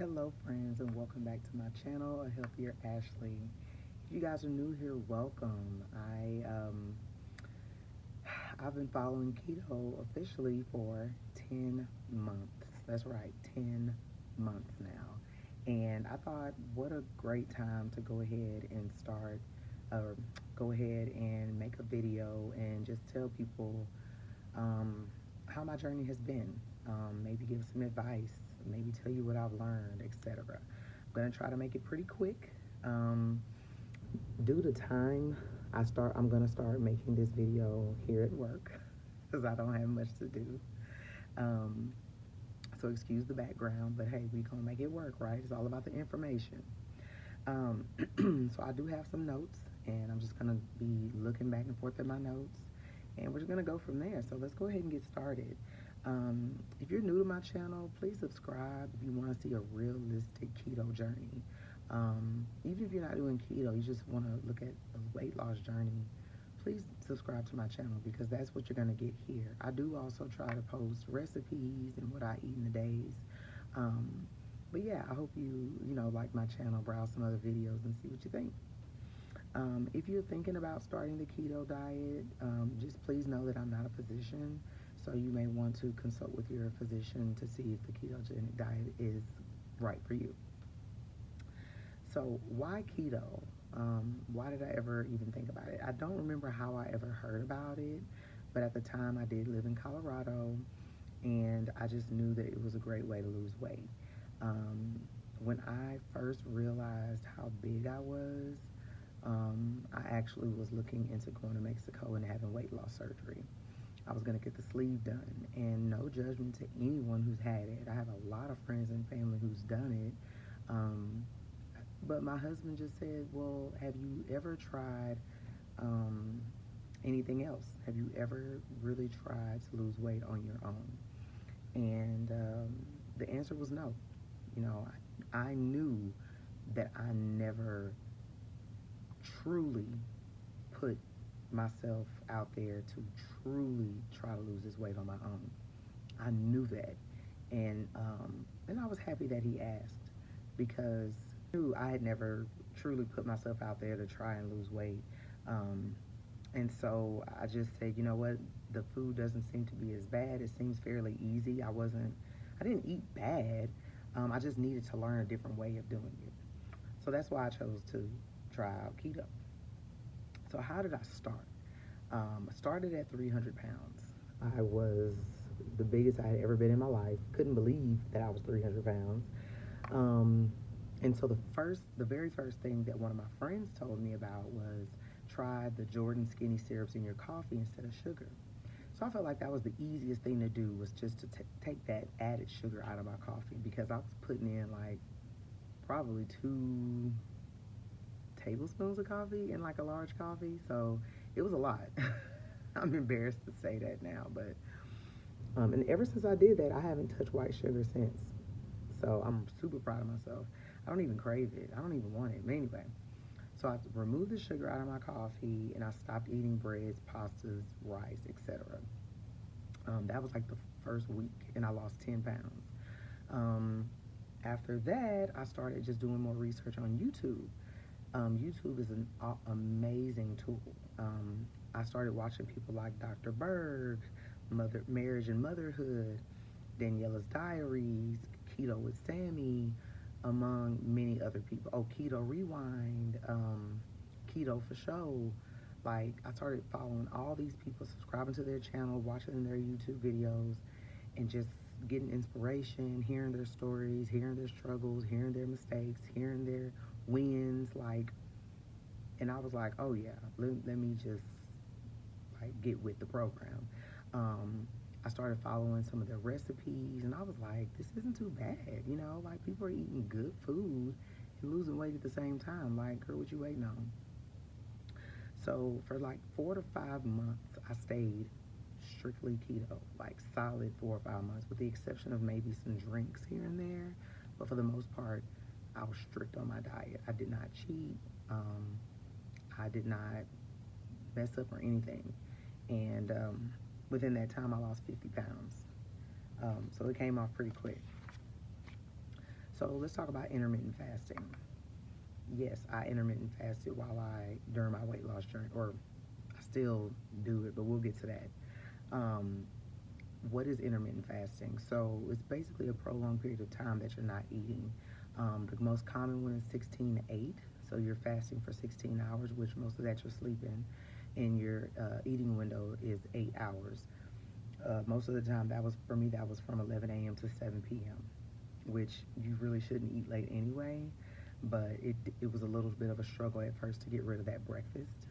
Hello friends and welcome back to my channel, A Healthier Ashley. If you guys are new here, welcome. I've been following keto officially for 10 months. That's right, 10 months now. And I thought what a great time to go ahead and start go ahead and make a video and just tell people um, how my journey has been. Maybe give some advice, maybe tell you what I've learned, etc. I'm gonna try to make it pretty quick. Um, Due to time, I'm gonna start making this video here at work because I don't have much to do. Um, so excuse the background, but hey, we gonna make it work, right? It's all about the information. Um, so I do have some notes, and I'm just gonna be looking back and forth at my notes, and we're just gonna go from there. So let's go ahead and get started. If you're new to my channel, please subscribe if you want to see a realistic keto journey. Even if you're not doing keto, you just want to look at a weight loss journey, please subscribe to my channel because that's what you're going to get here. I do also try to post recipes and what I eat in the days. Um, but yeah, I hope you like my channel, browse some other videos and see what you think. If you're thinking about starting the keto diet, just please know that I'm not a physician, so you may want to consult with your physician to see if the ketogenic diet is right for you. So why keto? Why did I ever even think about it? I don't remember how I ever heard about it, but at the time I did live in Colorado, and I just knew that it was a great way to lose weight. Um, when I first realized how big I was, I actually was looking into going to Mexico and having weight loss surgery. I was going to get the sleeve done, and no judgment to anyone who's had it. I have a lot of friends and family who's done it. But my husband just said, well, have you ever tried um, anything else? Have you ever really tried to lose weight on your own? And the answer was no. I knew that I never truly put myself out there to truly try to lose this weight on my own. I knew that, and I was happy that he asked because I knew I had never truly put myself out there to try and lose weight. Um, and so I just said, you know what, the food doesn't seem to be as bad. It seems fairly easy. I didn't eat bad. I just needed to learn a different way of doing it. So that's why I chose to try out keto. So how did I start? I started at 300 pounds. I was the biggest I had ever been in my life. Couldn't believe that I was 300 pounds. Um, and so the very first thing that one of my friends told me about was try the Jordan skinny syrups in your coffee instead of sugar. So I felt like that was the easiest thing to do, was just to take that added sugar out of my coffee, because I was putting in like probably 2 tablespoons of coffee in like a large coffee. So it was a lot. I'm embarrassed to say that now, but and ever since I did that, I haven't touched white sugar since. So I'm super proud of myself. I don't even crave it. I don't even want it. But anyway, so I removed the sugar out of my coffee, and I stopped eating breads, pastas, rice, etc. That was like the first week, and I lost 10 pounds. Um, After that, I started just doing more research on YouTube. YouTube is an amazing tool. I started watching people like Dr. Berg, Marriage and Motherhood, Daniela's Diaries, Keto with Sammy, among many other people. Oh, Keto Rewind, Keto for Show. Like, I started following all these people, subscribing to their channel, watching their YouTube videos, and just getting inspiration, hearing their stories, hearing their struggles, hearing their mistakes, hearing their wins. Like, and I was like, oh yeah, let me just like get with the program. I started following some of their recipes, and I was like, this isn't too bad, like people are eating good food and losing weight at the same time. Like, girl, what you waiting on? So for like 4 to 5 months, I stayed strictly keto, like solid 4 or 5 months, with the exception of maybe some drinks here and there. But for the most part, I was strict on my diet. I did not cheat. I did not mess up or anything. And within that time, I lost 50 pounds. So it came off pretty quick. So let's talk about intermittent fasting. Yes, I intermittent fasted during my weight loss journey, or I still do it, but we'll get to that. Um, what is intermittent fasting? So it's basically a prolonged period of time that you're not eating. The most common one is 16-8. So you're fasting for 16 hours, which most of that you're sleeping, and your eating window is 8 hours. Most of the time, that was for me. That was from 11 a.m. to 7 p.m., which you really shouldn't eat late anyway. But it was a little bit of a struggle at first to get rid of that breakfast.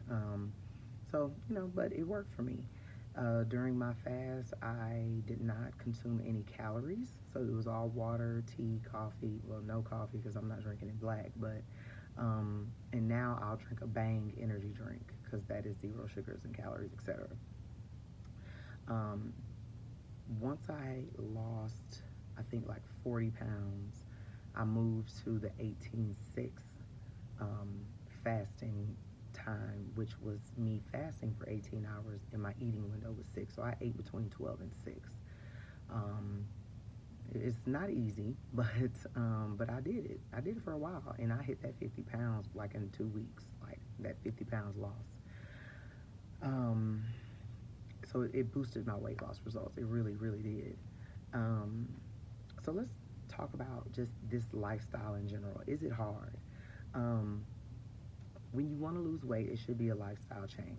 But it worked for me. During my fast, I did not consume any calories, so it was all water, tea, coffee. Well, no coffee because I'm not drinking it black, but and now I'll drink a Bang energy drink because that is zero sugars and calories, etc. Um, Once I lost, I think like 40 pounds, I moved to the 18-6 fasting time, which was me fasting for 18 hours and my eating window was 6. So I ate between 12 and 6. Um, it's not easy, but I did it. I did it for a while, and I hit that 50 pounds like in 2 weeks, like that 50 pounds loss. Um, so it boosted my weight loss results. It really, really did. Um, so let's talk about just this lifestyle in general. Is it hard? Um, when you want to lose weight, it should be a lifestyle change.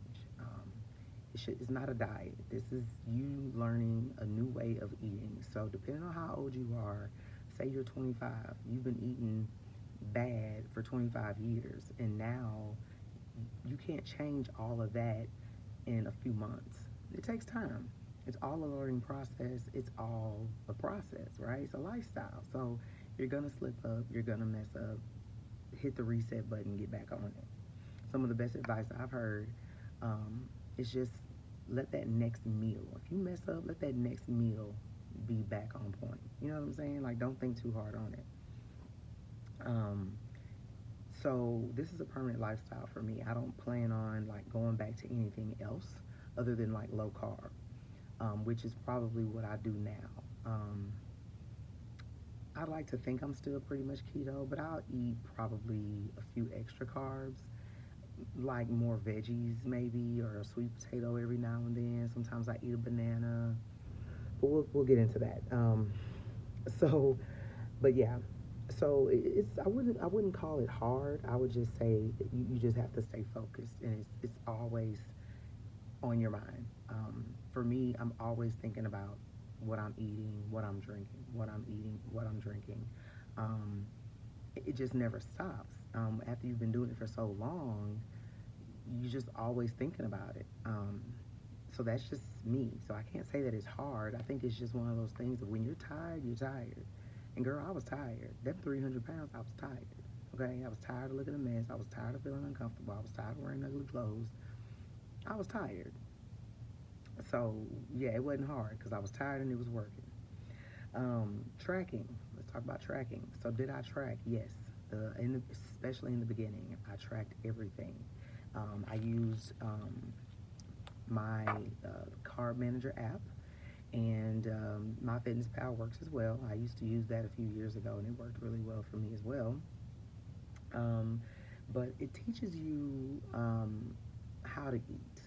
It's not a diet. This is you learning a new way of eating. So depending on how old you are, say you're 25, you've been eating bad for 25 years, and now you can't change all of that in a few months. It takes time. It's all a learning process. It's all a process, right? It's a lifestyle. So you're gonna slip up. You're gonna mess up. Hit the reset button. Get back on it. Some of the best advice I've heard um, is just let that next meal. If you mess up, let that next meal be back on point. You know what I'm saying? Like, don't think too hard on it. Um, so this is a permanent lifestyle for me. I don't plan on like going back to anything else other than like low carb, which is probably what I do now. I like to think I'm still pretty much keto, but I'll eat probably a few extra carbs, like more veggies maybe, or a sweet potato every now and then. Sometimes I eat a banana, but we'll get into that. So, but yeah, so it's I wouldn't call it hard. I would just say you just have to stay focused, and it's always on your mind. For me, I'm always thinking about what I'm eating, what I'm drinking, what I'm eating, what I'm drinking. Um, it just never stops. After you've been doing it for so long, you just always thinking about it. So that's just me. So I can't say that it's hard. I think it's just one of those things of when you're tired, you're tired. And girl, I was tired. That 300 pounds, I was tired. Okay, I was tired of looking a mess. I was tired of feeling uncomfortable. I was tired of wearing ugly clothes. I was tired. So yeah, it wasn't hard because I was tired and it was working. Tracking. Let's talk about tracking. So did I track? Yes. Especially in the beginning, I tracked everything. I used my carb manager app, and my fitness pal works as well. I used to use that a few years ago and it worked really well for me as well. um, but it teaches you how to eat.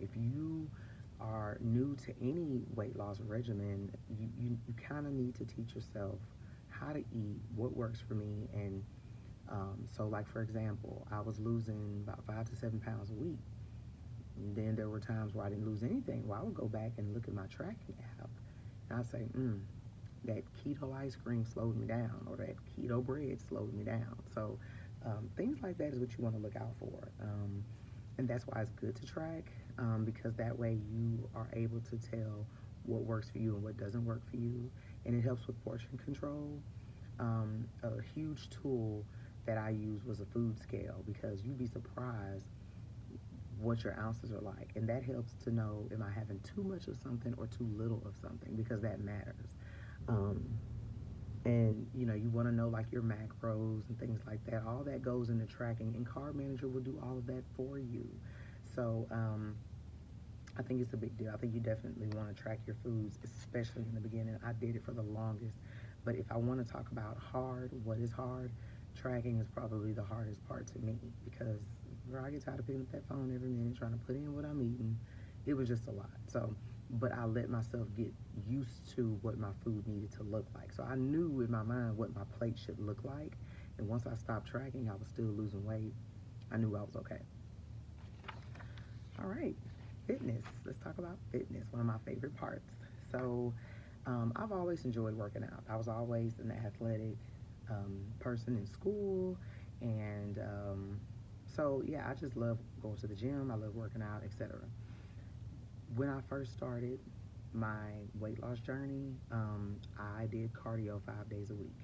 If you are new to any weight loss regimen, you kind of need to teach yourself how to eat, what works for me. And so like for example, I was losing about 5 to 7 pounds a week. And then there were times where I didn't lose anything. Well, I would go back and look at my tracking app, and I'd say, that keto ice cream slowed me down, or that keto bread slowed me down. So things like that is what you want to look out for. And that's why it's good to track, because that way you are able to tell what works for you and what doesn't work for you. And it helps with portion control. A huge tool that I used was a food scale, because you'd be surprised what your ounces are like, and that helps to know, am I having too much of something or too little of something, because that matters. um, and you want to know like your macros and things like that. All that goes into tracking, and carb manager will do all of that for you. So I think it's a big deal. I think you definitely want to track your foods, especially in the beginning. I did it for the longest. But if I want to talk about hard, what is hard, tracking is probably the hardest part to me because girl, I get tired of picking up that phone every minute trying to put in what I'm eating. It was just a lot. So, but I let myself get used to what my food needed to look like. So I knew in my mind what my plate should look like. And once I stopped tracking, I was still losing weight. I knew I was okay. All right, fitness. Let's talk about fitness, one of my favorite parts. So, I've always enjoyed working out. I was always an athletic person in school, and so yeah, I just love going to the gym. I love working out, etc. When I first started my weight loss journey, I did cardio 5 days a week.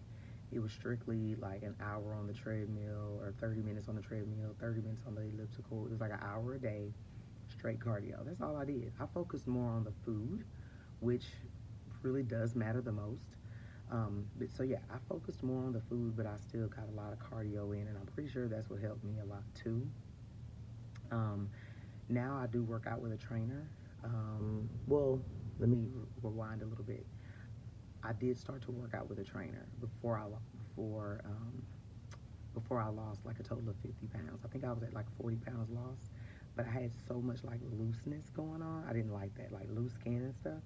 It was strictly like an hour on the treadmill or 30 minutes on the treadmill, 30 minutes on the elliptical. It was like an hour a day, straight cardio. That's all I did. I focused more on the food, which really does matter the most. But so yeah, I focused more on the food, but I still got a lot of cardio in, and I'm pretty sure that's what helped me a lot too. Um, Now I do work out with a trainer. Well, let me rewind a little bit. I did start to work out with a trainer before before I lost like a total of 50 pounds. I think I was at like 40 pounds lost, but I had so much like looseness going on. I didn't like that, like loose skin and stuff.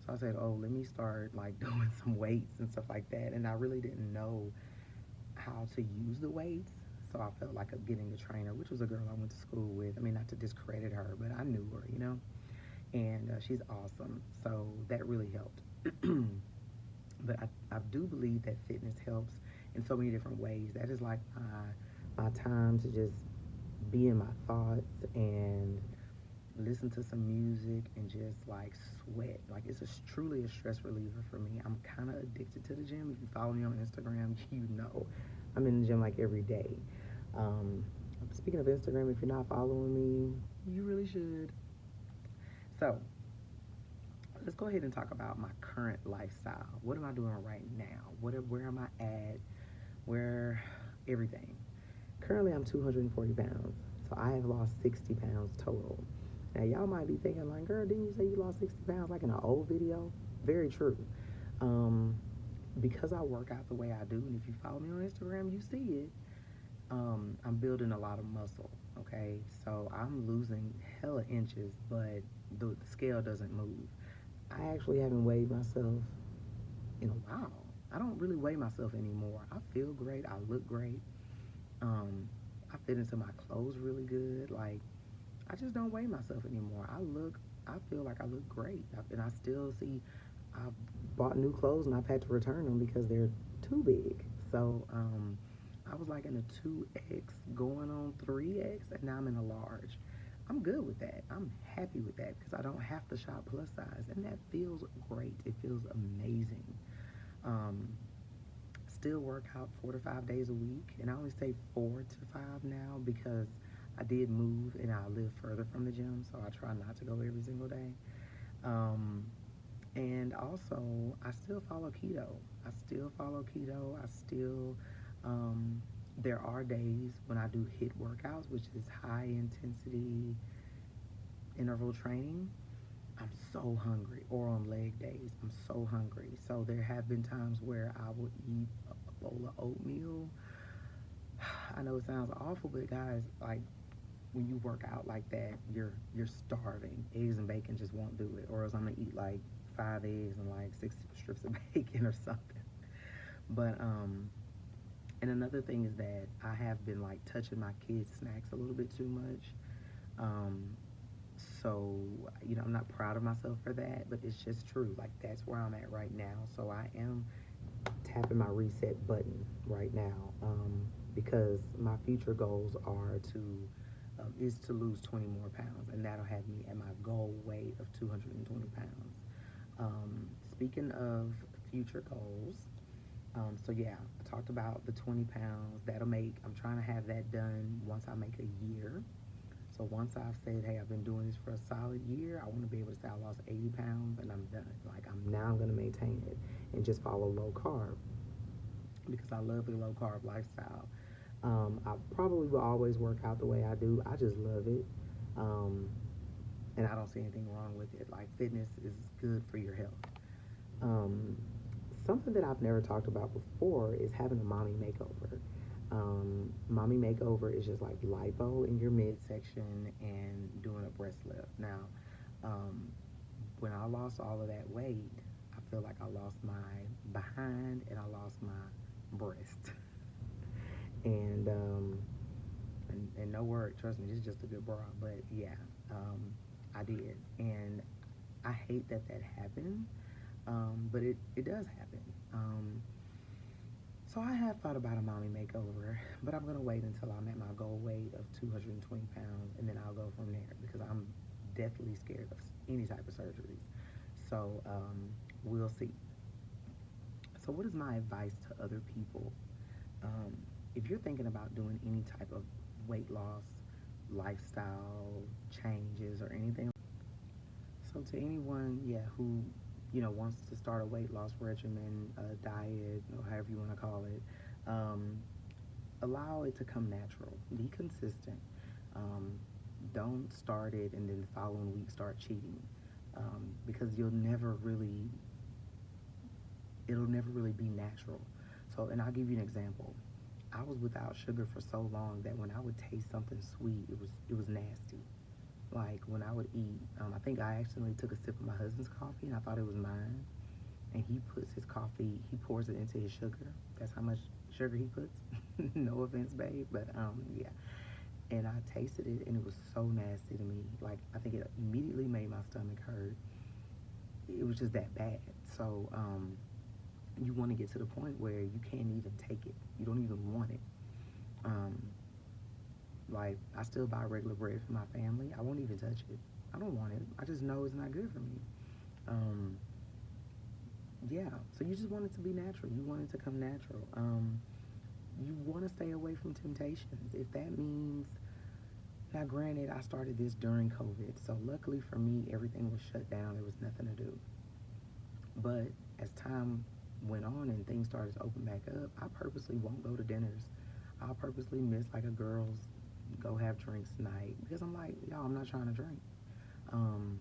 So I said, oh, let me start like doing some weights and stuff like that. And I really didn't know how to use the weights. So I felt like getting a trainer, which was a girl I went to school with. I mean, not to discredit her, but I knew her, you know, and she's awesome. So that really helped. But I do believe that fitness helps in so many different ways. That is like my time to just be in my thoughts and listen to some music and just like sweat. Like it's truly a stress reliever for me. I'm kind of addicted to the gym. If you follow me on Instagram, you know I'm in the gym like every day. Um, Speaking of Instagram, if you're not following me, you really should. So let's go ahead and talk about my current lifestyle. What am I doing right now? Where am I at? Where everything. Currently, I'm 240 pounds, so I have lost 60 pounds total. Now, y'all might be thinking, like, girl, didn't you say you lost 60 pounds like in an old video? Very true. Um, because I work out the way I do, and if you follow me on Instagram, you see it. I'm building a lot of muscle. Okay, so I'm losing hella inches, but the scale doesn't move. I actually haven't weighed myself in a while. I don't really weigh myself anymore. I feel great. I look great. Um, I fit into my clothes really good. Like, I just don't weigh myself anymore. I feel like I look great. And I still see, I've bought new clothes and I've had to return them because they're too big. So, I was like in a 2X going on 3X, and now I'm in a large. I'm good with that. I'm happy with that because I don't have to shop plus size, and that feels great. It feels amazing. Um, Still work out 4 to 5 days a week, and I only say 4 to 5 now because I did move and I live further from the gym, so I try not to go every single day. Um, and also, I still follow keto. I still follow keto. I still, um, there are days when I do HIIT workouts, which is high intensity interval training. I'm so hungry, or on leg days, I'm so hungry. So there have been times where I will eat a bowl of oatmeal. I know it sounds awful, but guys, like when you work out like that, you're starving. Eggs and bacon just won't do it, or else I'm gonna eat like 5 eggs and like 6 strips of bacon or something. But and another thing is that I have been like touching my kids' snacks a little bit too much. Um, so I'm not proud of myself for that, but it's just true. Like that's where I'm at right now. So I am tapping my reset button right now because my future goals are to is to lose 20 more pounds, and that'll have me at my goal weight of 220 pounds. Speaking of future goals, so yeah, I talked about the 20 pounds. I'm trying to have that done once I make a year. So once I've said, hey, I've been doing this for a solid year, I want to be able to say I lost 80 pounds and I'm done. Like I'm going to maintain it and just follow low carb because I love the low carb lifestyle. I probably will always work out the way I do. I just love it. Um, and I don't see anything wrong with it. Like fitness is good for your health. Um, Something that I've never talked about before is having a mommy makeover. Mommy makeover is just like lipo in your midsection and doing a breast lift. Now, um, when I lost all of that weight, I feel like I lost my behind and I lost my breast. and, and no word, trust me, it's just a good bra. But yeah, I did, and I hate that that happened. But it does happen. So I have thought about a mommy makeover, but I'm gonna wait until I'm at my goal weight of 220 pounds, and then I'll go from there because I'm deathly scared of any type of surgeries. So we'll see. So what is my advice to other people? Um, if you're thinking about doing any type of weight loss, lifestyle changes, or anything, so to anyone, yeah, who wants to start a weight loss regimen, a diet, or however you want to call it, um, allow it to come natural. Be consistent. Um, don't start it and then the following week start cheating, because it'll never really be natural. So, and I'll give you an example. I was without sugar for so long that when I would taste something sweet, it was nasty. Like when I would eat, I think I accidentally took a sip of my husband's coffee and I thought it was mine. And he puts his coffee, he pours it into his sugar. That's how much sugar he puts. No offense, babe, but yeah. And I tasted it and it was so nasty to me. Like I think it immediately made my stomach hurt. It was just that bad. So you want to get to the point where you can't even take it. You don't even want it. Um, like I still buy regular bread for my family. I won't even touch it. I don't want it. I just know it's not good for me. Um, yeah. So you just want it to be natural. You want it to come natural. You want to stay away from temptations. If that means, now granted, I started this during COVID, so luckily for me, everything was shut down. There was nothing to do. But as time went on and things started to open back up, I purposely won't go to dinners. I'll purposely miss like a girl's go have drinks night because I'm like, y'all, I'm not trying to drink. Um,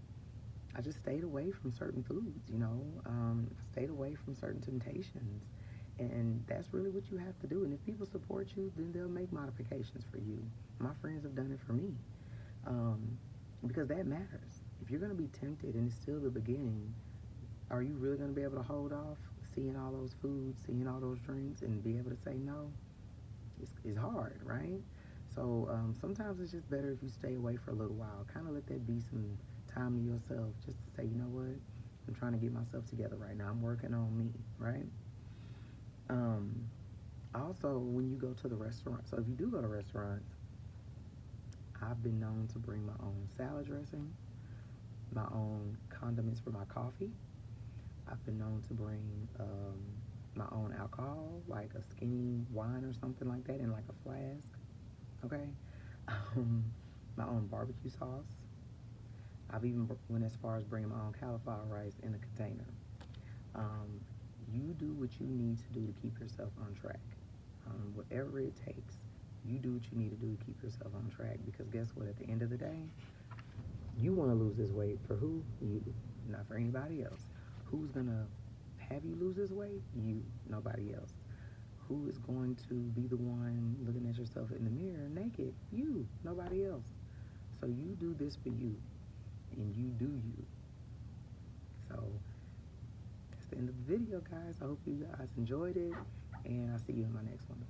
I just stayed away from certain foods, I stayed away from certain temptations. And that's really what you have to do. And if people support you, then they'll make modifications for you. My friends have done it for me, um, because that matters. If you're going to be tempted and it's still the beginning, are you really going to be able to hold off seeing all those foods, seeing all those drinks, and be able to say no? It's hard, right? So sometimes it's just better if you stay away for a little while. Kind of let that be some time to yourself just to say, you know what? I'm trying to get myself together right now. I'm working on me, right? Um, Also, when you go to the restaurant, so if you do go to restaurants, I've been known to bring my own salad dressing, my own condiments for my coffee. I've been known to bring my own alcohol, like a skinny wine or something like that, in like a flask. Okay, um, my own barbecue sauce. I've even went as far as bringing my own cauliflower rice in a container. Um, you do what you need to do to keep yourself on track. Whatever it takes, you do what you need to do to keep yourself on track. Because guess what? At the end of the day, you want to lose this weight for who? You, not for anybody else. Who's gonna have you lose this weight? You, nobody else. Who is going to be the one looking at yourself in the mirror naked? You, nobody else. So you do this for you, and you do you. So that's the end of the video, guys. I hope you guys enjoyed it, and I'll see you in my next one.